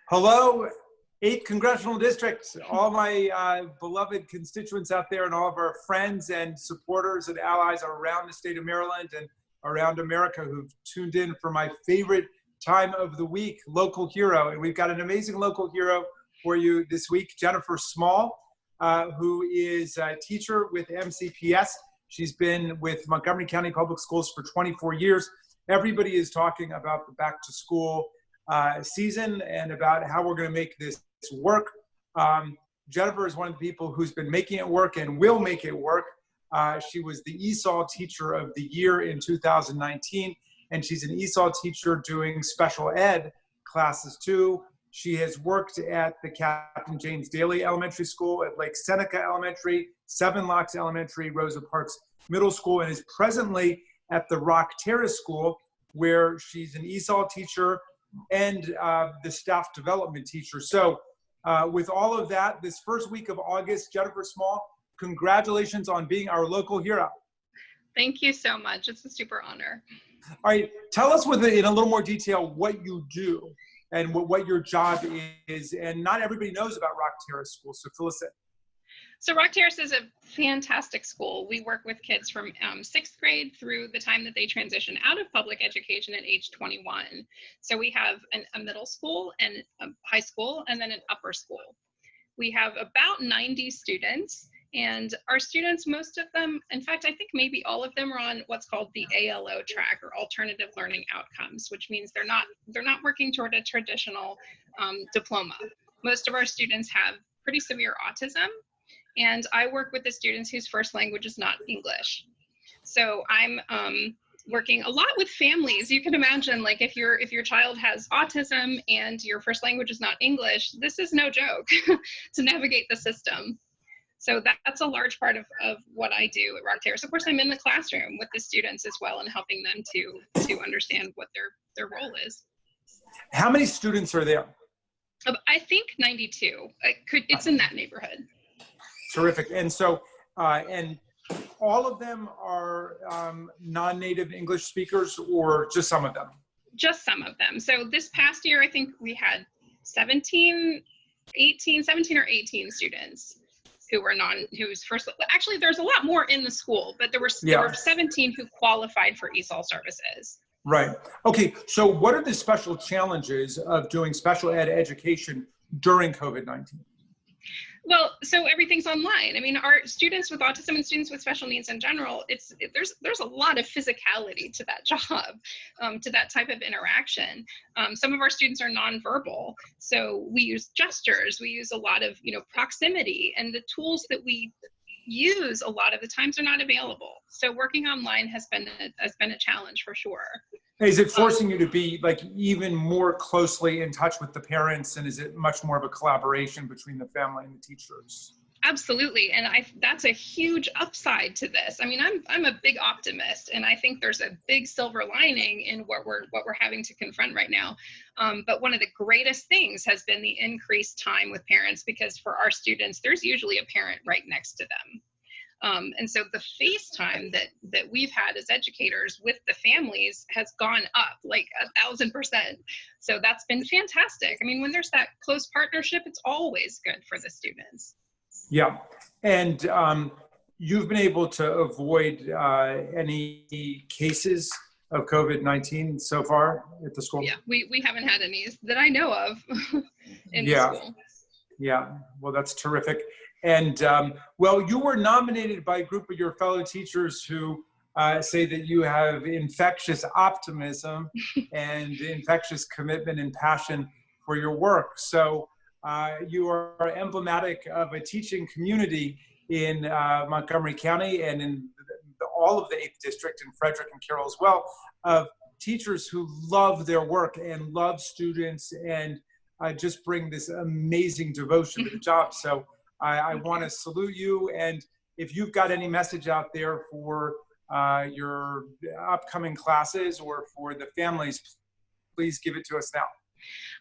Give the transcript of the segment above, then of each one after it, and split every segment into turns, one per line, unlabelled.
Hello, 8th Congressional District, all my beloved constituents out there and all of our friends and supporters and allies around the state of Maryland and around America who've tuned in for my favorite time of the week, Local Hero. And we've got an amazing local hero for you this week, Jenifer Small, who is a teacher with MCPS. She's been with Montgomery County Public Schools for 24 years. Everybody is talking about the back to school season and about how we're going to make this work. Jenifer is one of the people who's been making it work and will make it work. She was the ESOL Teacher of the Year in 2019, and she's an ESOL teacher doing special ed classes too. She has worked at the Captain James Daly Elementary School, at Lake Seneca Elementary, Seven Locks Elementary, Rosa Parks Middle School, and is presently at the Rock Terrace School, where she's an ESOL teacher and the staff development teacher. So with all of that, this first week of August, Jenifer Small, congratulations on being our local hero.
Thank you so much. It's a super honor.
All right, tell us in a little more detail what you do and what your job is. And not everybody knows about Rock Terrace School, so fill us in.
So Rock Terrace is a fantastic school. We work with kids from 6th grade through the time that they transition out of public education at age 21. So we have a middle school and a high school and then an upper school. We have about 90 students, and our students, most of them, in fact, I think maybe all of them are on what's called the ALO track, or Alternative Learning Outcomes, which means they're not working toward a traditional diploma. Most of our students have pretty severe autism, and I work with the students whose first language is not English. So I'm working a lot with families. You can imagine, like, if your child has autism and your first language is not English, this is no joke to navigate the system. So that's a large part of what I do at Rock Terrace. Of course, I'm in the classroom with the students as well and helping them to understand what their role is. How
many students are there?
I think 92. It's in that neighborhood.
Terrific. And so, and all of them are non-native English speakers, or just some of them?
Just some of them. So this past year, I think we had 17 or 18 students who were actually there's a lot more in the school, but there were 17 who qualified for ESOL services.
Right. Okay. So what are the special challenges of doing special ed education during COVID-19?
Well, so everything's online. I mean, our students with autism and students with special needs in general, there's a lot of physicality to that job, to that type of interaction. Some of our students are nonverbal, so we use gestures. We use a lot of proximity, and the tools that we use a lot of the times are not available. So working online has been a challenge for sure.
Is it forcing you to be like even more closely in touch with the parents, and is it much more of a collaboration between the family and the teachers?
Absolutely, and that's a huge upside to this. I mean, I'm a big optimist, and I think there's a big silver lining in what we're having to confront right now. But one of the greatest things has been the increased time with parents, because for our students, there's usually a parent right next to them. And so the face time that we've had as educators with the families has gone up like 1,000%. So that's been fantastic. I mean, when there's that close partnership, it's always good for the students.
Yeah. And you've been able to avoid any cases of COVID-19 so far at the school?
Yeah, we haven't had any that I know of in the school.
Yeah, well, that's terrific. And well, you were nominated by a group of your fellow teachers who say that you have infectious optimism and infectious commitment and passion for your work. So you are emblematic of a teaching community in Montgomery County and in all of the 8th District in Frederick and Carroll as well, of teachers who love their work and love students and just bring this amazing devotion to the job. So I want to salute you. And if you've got any message out there for your upcoming classes or for the families, please give it to us now.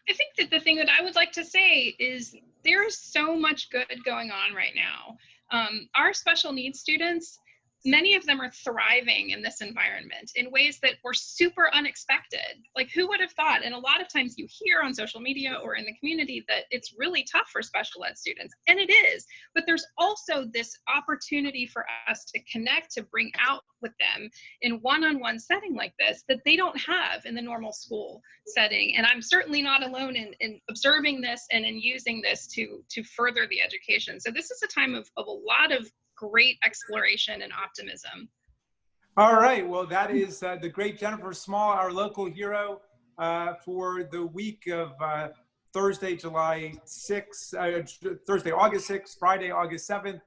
I think that the thing that I would like to say is there is so much good going on right now. Our special needs students, many of them are thriving in this environment in ways that were super unexpected. Like, who would have thought? And a lot of times you hear on social media or in the community that it's really tough for special ed students, and it is, but there's also this opportunity for us to connect, to bring out with them in one-on-one setting like this that they don't have in the normal school setting. And I'm certainly not alone in observing this and in using this to further the education. So this is a time of a lot of great exploration and optimism.
All right, well, that is the great Jenifer Small, our local hero for the week of Thursday, July 6th, Thursday, August 6th, Friday, August 7th.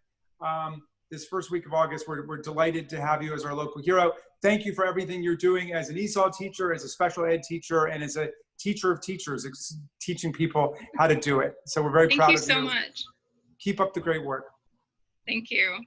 This first week of August, we're delighted to have you as our local hero. Thank you for everything you're doing as an ESOL teacher, as a special ed teacher, and as a teacher of teachers, teaching people how to do it. So we're very proud of you.
Thank you so much.
Keep up the great work.
Thank you.